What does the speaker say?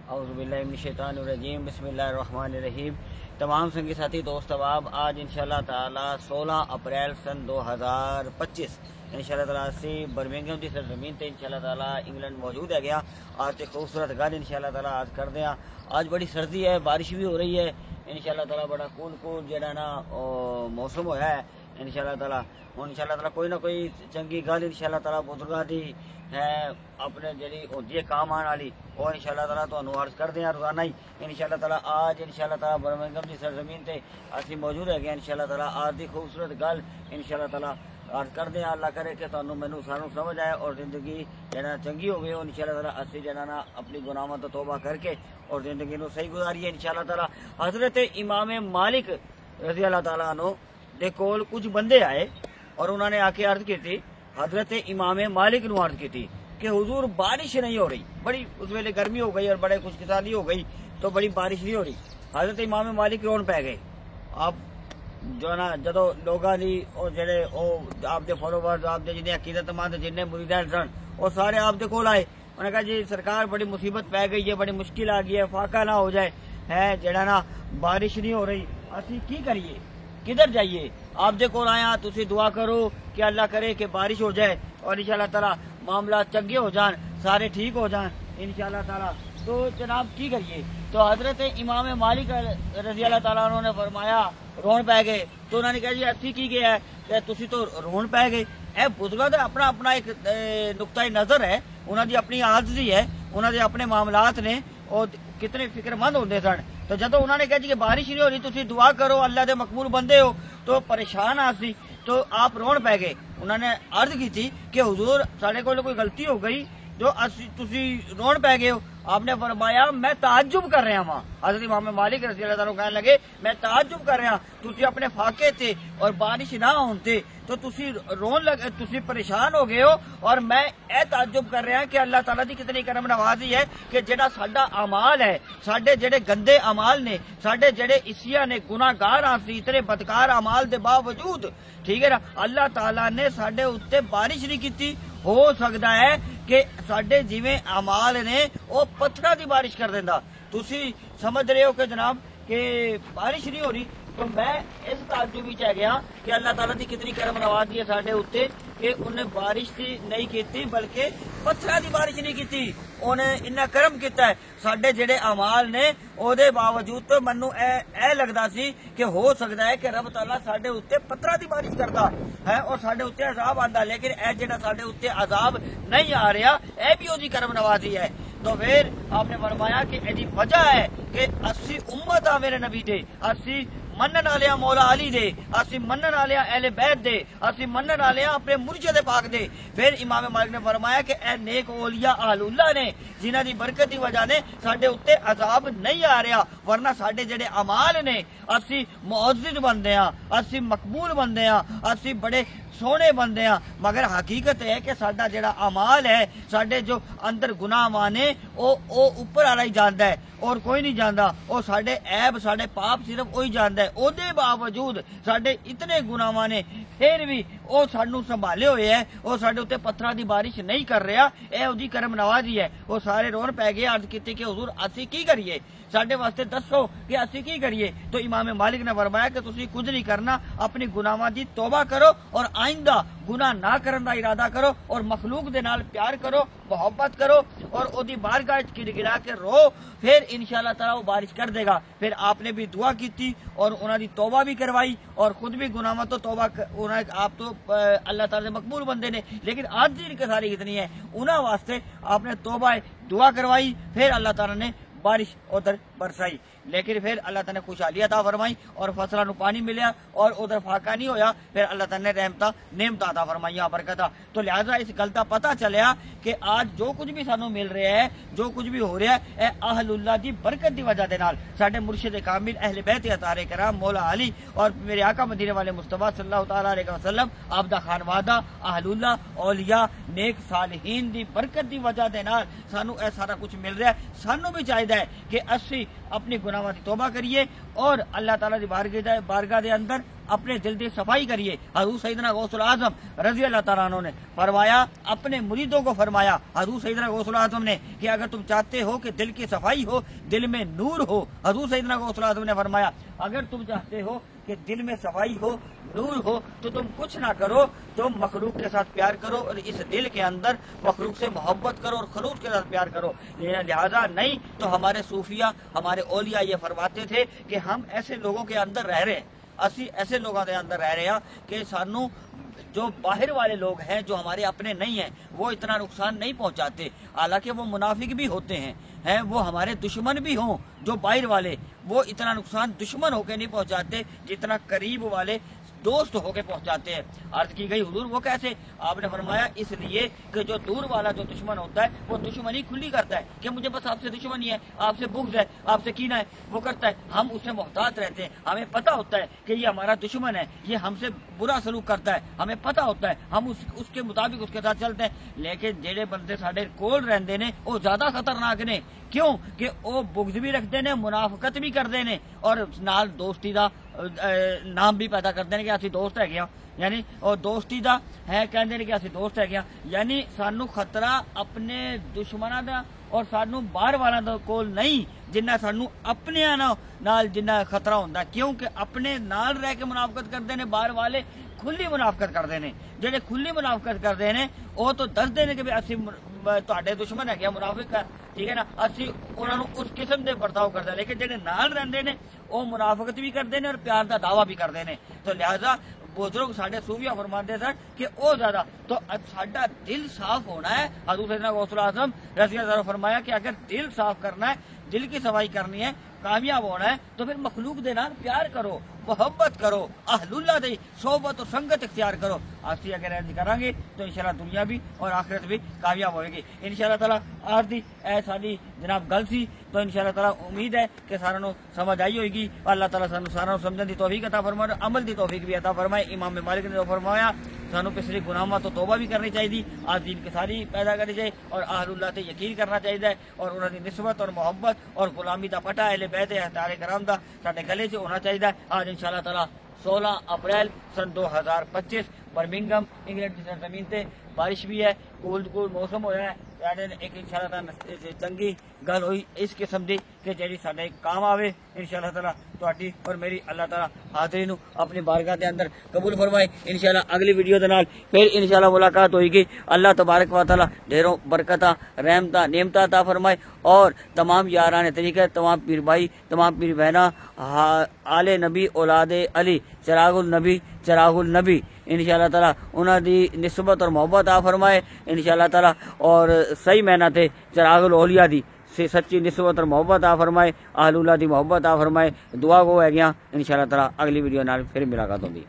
اعوذ باللہ من الشیطان الرجیم، بسم اللہ الرحمن الرحیم۔ تمام سنگی ساتھی دوست احباب، آج انشاءاللہ تعالی 16 اپریل سن 2025 انشاءاللہ تعالی سے برمنگھم کی سرزمین تے انشاءاللہ تعالی انگلینڈ موجود ہے گیا۔ آج تے خوبصورت گل انشاءاللہ تعالی آج کر دیا۔ آج بڑی سردی ہے، بارش بھی ہو رہی ہے انشاءاللہ تعالی، بڑا کول جڑا نا موسم ہویا ہے انشاءاللہ تعالی۔ انشاءاللہ تعالی کوئی نہ کوئی چنگی گل انشاءاللہ تعالی بزرگاں دی ہے اپنے جڑی ہوندی ہے کام آنے والی، اور انشاءاللہ تعالی تانوں عرض کردے ہیں روزانہ ہی انشاءاللہ تعالی۔ آج انشاءاللہ تعالی برمنگھم دی سرزمین تے اسی موجود ہے گئے انشاءاللہ تعالی۔ آج دی خوبصورت گل انشاءاللہ تعالی عرض کردے ہیں، اللہ کرے کہ تانوں مینوں سانوں سمجھ آئے اور زندگی جڑا چنگی ہوگی انشاءاللہ تعالی۔ اسی جڑا نا اپنی گناہاں تو توبہ کر کے اور زندگی نو صحیح گزاریے انشاءاللہ تعالی۔ حضرت امام مالک رضی اللہ تعالیٰ عنہ دے کول کچھ بندے آئے اور انہوں نے آ کے عرض کی تھی، حضرت امام مالک نو عرض کی تھی کہ حضور بارش نہیں ہو رہی، بڑی اس ویلے گرمی ہو گئی اور بڑے خوش کسالی ہو گئی تو بڑی بارش نہیں ہو رہی۔ حضرت امام مالک رون پی گئے۔ آپ جو نا جدو لوگاں دی او جڑے او آپ دے فالوورز، آپ دے جنے عقیدت مند جنے مریدان سن، وہ سارے آپ دے کول آئے۔ انہوں نے کہا جی سرکار بڑی مصیبت پی گئی ہے، بڑی مشکل آ گئی ہے، فاقہ نہ ہو جائے ہے جڑا نا بارش نہیں ہو رہی، اسی کی کریے، کدھر جائیے؟ آپ دے کول آیا، تسی دعا کرو کہ اللہ کرے کہ بارش ہو جائے اور انشاءاللہ تعالی معاملات چنگے ہو جان، سارے ٹھیک ہو جان انشاءاللہ تعالی۔ تو جناب کی کریے؟ تو حضرت امام مالک رضی اللہ تعالیٰ عنہ نے فرمایا رون پی گئے۔ تو انہوں نے کہا جی اسی کی گیا ہے، تسی تو رون پی گئے۔ اے بزرگاں دا اپنا اپنا ایک نقطۂ نظر ہے، انہوں دی اپنی عاجزی ہے، انہوں دے اپنے معاملات نے، اور کتنے فکر مند ہوندے سن۔ تو جدو انہوں نے کہا جی کہ بارش نہیں ہو رہی، تسی دعا کرو، اللہ دے مقبول بندے ہو، تو پریشان آ سی، تو آپ رون پی گئے۔ انہوں نے عرض کی تھی کہ حضور ساڈے کول کوئی غلطی ہو گئی جو تسی رون پی گئے ہو۔ آپ نے فرمایا میں تعجب کر رہا ہاں۔ حضرت امام مالک رضی اللہ تعالیٰ کہنے لگے میں تعجب کر رہا، تسی اپنے فاقے تے اور بارش نہ ہونتے تو تسی رون لگے، تسی پریشان ہو گئے ہو، اور میں اے تعجب کر رہا کہ اللہ تعالیٰ دی کتنی کرم نوازی ہے کہ جڑا ساڈا اعمال ہے، ساڈے جڑے گندے اعمال نے، ساڈے جڑے اسیاں نے، گناہ گار سی، اتنے بدکار اعمال دے باوجود ٹھیک ہے نا، اللہ تعالیٰ نے ساڈے اتنے بارش نہیں کیتی۔ ہو سکتا ہے کہ ساڈے جویں اعمال نے وہ پتھراں دی بارش کر دیندا۔ تسی سمجھ رہے ہو کہ جناب کہ بارش نہیں ہو رہی، تو میں اس تعجب وچ آ گیا کہ اللہ تعالیٰ دی کتنی کرم نوازی ہے ساڈے اوتے کہ انہیں بارش دی نہیں کیتی بلکہ پتھراں دی بارش نہیں کیتی۔ انہیں اتنا کرم کیتا ہے ساڈے جڑے اعمال نے، او دے باوجود تو منو اے لگدا سی کہ ہو سکتا ہے کہ رب تعالیٰ ساڈے اوتے پتھراں دی بارش کردا ہے اور ساڈے اوتے عذاب آندا، لیکن اے جڑا ساڈے اوتے عذاب نہیں آ رہا، اے بھی اودی کرم نوازی ہے۔ تو پھر آپ نے فرمایا کہ ایدی وجہ ہے کہ اسی امت آ میرے نبی دے، اسی منن والے مولا علی دے، اسی منن والے اہل بیت دے، اسی منن والے اپنے مرشد پاک دے۔ پھر امام مالک نے فرمایا کہ اے نیک اولیاء اہل اللہ نے جنہاں دی برکت دی وجہ نے ساڈے اوتے عذاب نہیں آ رہا، ورنہ ساڈے جڑے اعمال نے اسی معزز بندے ہاں، اسی مقبول بندے ہاں، اسی بڑے سونے بندے ہاں، مگر حقیقت ہے کہ ساڈا جڑا اعمال ہے، ساڈے جو اندر گناہ مانے او اوپر والا ہی جاندا ہے اور کوئی نہیں جاندا، او ساڈے عیب ساڈے پاپ صرف وہی جاندا ہے۔ او دے باوجود ساڈے اتنے گناہ مانے پھر بھی او سانوں سنبھالے ہوئے ہے، او ساڈے اوتے پتھراں دی بارش نہیں کر رہا، اے اودی کرم نوازی ہے۔ وہ سارے رون پی گئے، عرض کیتی کہ حضور اسی کی کریے، ساڈے واسطے دسو کہ اسی کی کریے؟ تو امام مالک نے فرمایا کہ تسی کچھ نہیں کرنا، اپنی گناہاں دی توبہ کرو اور آئندہ گناہ نہ کرن دا ارادہ کرو اور مخلوق دے نال پیار کرو، محبت کرو اور اودی بارگاہ وچ گڑگڑا کے رو، پھر انشاءاللہ تعالی وہ بارش کر دے گا۔ پھر آپ نے بھی دعا کیتی اور انہاں دی توبہ بھی کروائی اور خود بھی گناہاں تو توبہ آپ تو اللہ تعالی سے مقبول بندے نے، لیکن آج دی انکساری اتنی ہے، انہاں واسطے آپ نے توبہ دعا کروائی، پھر اللہ تعالی نے بارش ادھر برسائی، لیکن پھر اللہ تعالیٰ نے خوشحالی عطا فرمائی اور فصلوں نو پانی ملیا اور ادھر فاقہ نہیں ہویا، پھر اللہ تعالیٰ نے رحمتہ نعمت عطا فرمائی برکتہ۔ تو لہٰذا اس گل کا پتہ چلیا کہ آج جو کچھ بھی سانو مل رہا ہے، جو کچھ بھی ہو رہا ہے، اے اہل اللہ دی برکت دی وجہ دے نال، ساڈے مرشد کامل اہل بیت اطہار کرام مولا علی اور میرے آقا مدینے والے مصطفیٰ صلی اللہ تعالیٰ علیہ وسلم، آپ دا خانوادہ، اہل اللہ، اولیاء، نیک صالحین دی برکت دی وجہ دے نال سانو اے سارا کچھ مل رہا ہے۔ سانو بھی چاہیے کہ اسی اپنی گناہاں دی توبہ کریے اور اللہ تعالیٰ دی بارگاہ دے اندر اپنے دل کی صفائی کریے۔ حضور سیدنا غوث العظم رضی اللہ تعالیٰ عنہ نے فرمایا، اپنے مریدوں کو فرمایا حضور سیدنا غوث العظم نے کہ اگر تم چاہتے ہو کہ دل کی صفائی ہو، دل میں نور ہو، حضور سیدنا غوث العظم نے فرمایا اگر تم چاہتے ہو کہ دل میں صفائی ہو، نور ہو، تو تم کچھ نہ کرو، تم مخلوق کے ساتھ پیار کرو اور اس دل کے اندر مخلوق سے محبت کرو اور خلوص کے ساتھ پیار کرو۔ لہذا نہیں تو ہمارے صوفیہ، ہمارے اولیاء یہ فرماتے تھے کہ ہم ایسے لوگوں کے اندر رہ رہے ہیں، اسی ایسے لوگوں کے اندر رہ رہے ہیں کہ سانو جو باہر والے لوگ ہیں جو ہمارے اپنے نہیں ہیں وہ اتنا نقصان نہیں پہنچاتے، حالانکہ وہ منافق بھی ہوتے ہیں وہ ہمارے دشمن بھی ہوں، جو باہر والے وہ اتنا نقصان دشمن ہو کے نہیں پہنچاتے جتنا قریب والے دوست ہو کے پہنچاتے ہیں۔ عرض کی گئی حضور وہ کیسے؟ آپ نے فرمایا اس لیے کہ جو دور والا جو دشمن ہوتا ہے وہ دشمنی کھلی کرتا ہے کہ مجھے بس آپ سے دشمنی ہے، آپ سے بغض ہے، آپ سے کینہ ہے، وہ کرتا ہے۔ ہم اس سے محتاط رہتے ہیں، ہمیں پتہ ہوتا ہے کہ یہ ہمارا دشمن ہے، یہ ہم سے برا سلوک کرتا ہے، ہمیں پتہ ہوتا ہے، ہم اس کے مطابق اس کے ساتھ چلتے ہیں۔ لیکن جڑے بندے ساڈے کول رہندے نے وہ زیادہ خطرناک نے، کیوں کہ وہ بغض بھی رکھتے ہیں، منافقت بھی کرتے ہیں اور نال دوستی دا نام بھی پیدا کرتے ہیں کہ اسی دوست ہے گیا، یعنی اور دوستی دا ہے کہندے نے کہ اسی دوست ہے گیا، یعنی سانو خطرہ اپنے دشمناں دا اور سانو باہر والا دا کول نہیں جنہ سانو اپنے نال جنہ خطرہ ہوندا، کیونکہ اپنے نال رہ کے منافقت کرتے ہیں، باہر والے کھلی منافقت کرتے ہیں۔ جڑے کھلی منافقت کرتے ہیں وہ تو دستے ہیں کہ اسی تہاڈے دشمن ہے گیا، منافق ہے، ٹھیک ہے نا، اسی انہاں نوں اس قسم دے برتاؤ کرتے ہیں، لیکن جڑے نال رہندے نے وہ منافقت بھی کرتے ہیں اور پیار دا دعویٰ بھی کرتے ہیں۔ تو لہذا بزرگ ساڈے صوفیہ فرماتے سن کہ او زیادہ تو ساڈا دل صاف ہونا ہے۔ حضور سیدنا غوث العظم رضی اللہ عنہ فرمایا کہ اگر دل صاف کرنا ہے، دل کی صفائی کرنی ہے، کامیاب ہونا ہے تو پھر مخلوق دے نال پیار کرو، محبت کرو، اہل اللہ دی صحبت اور سنگت اختیار کرو۔ آسی اگر ایسا کریں گے تو انشاءاللہ دنیا بھی اور آخرت بھی کامیاب ہوئے گی انشاءاللہ تعالیٰ۔ آج دی اے ساری جناب گل سی تو انشاءاللہ تعالیٰ امید ہے کہ سارا نو سمجھ آئی ہوئے گی۔ اللہ تعالیٰ سانو سارا نو سمجھن دی توفیق عطا فرمائے، عمل دی توفیق بھی عطا فرمائے۔ امام مالک نے فرمایا سانو پچھلے گناہاں تو توبہ بھی کرنی چاہیے، آج دین کے ساری پیدا کرنی چاہیے اور اہل اللہ تے یقین کرنا چاہیے اور انہوں کی نسبت اور محبت اور غلامی دا پٹا اہل بیت احتار کرام دا ساڈے گلے چ ہونا چاہیے۔ آج انشاءاللہ تعالیٰ 16 اپریل سن 2025 برمنگھم انگلینڈ کی سرزمین تے بارش بھی ہے، کول موسم ہوا ہے، یعنی ایک انشاءاللہ تعالیٰ چنگی گل ہوئی اس قسم دی کہ جیڑی ساڈے کام آوے انشاءاللہ تعالیٰ تہاڈی اور میری اللہ تعالیٰ حاضری نو اپنی بارگاہ دے اندر قبول فرمائے۔ انشاءاللہ اگلی ویڈیو دے نال پھر انشاءاللہ ملاقات ہوئے گی۔ اللہ تبارک و تعالیٰ ڈھیروں برکتاں، رحمتاں، نعمتاں عطا فرمائے اور تمام یاران طریقہ، تمام پیر بھائی، تمام پیر بہناں، آل نبی اولاد علی، چراغ النبی، چراغ النبی انشاءاللہ تعالیٰ انہاں دی نسبت اور محبت عطا فرمائے انشاءاللہ تعالیٰ، اور صحیح معنی تے چراغ الاولیاء دی سچی نسبت اور محبت عطا فرمائے، اہل اللہ دی محبت عطا فرمائے۔ دعا گو ہے گیا انشاءاللہ تعالیٰ اگلی ویڈیو نال پھر ملاقات ہوگی۔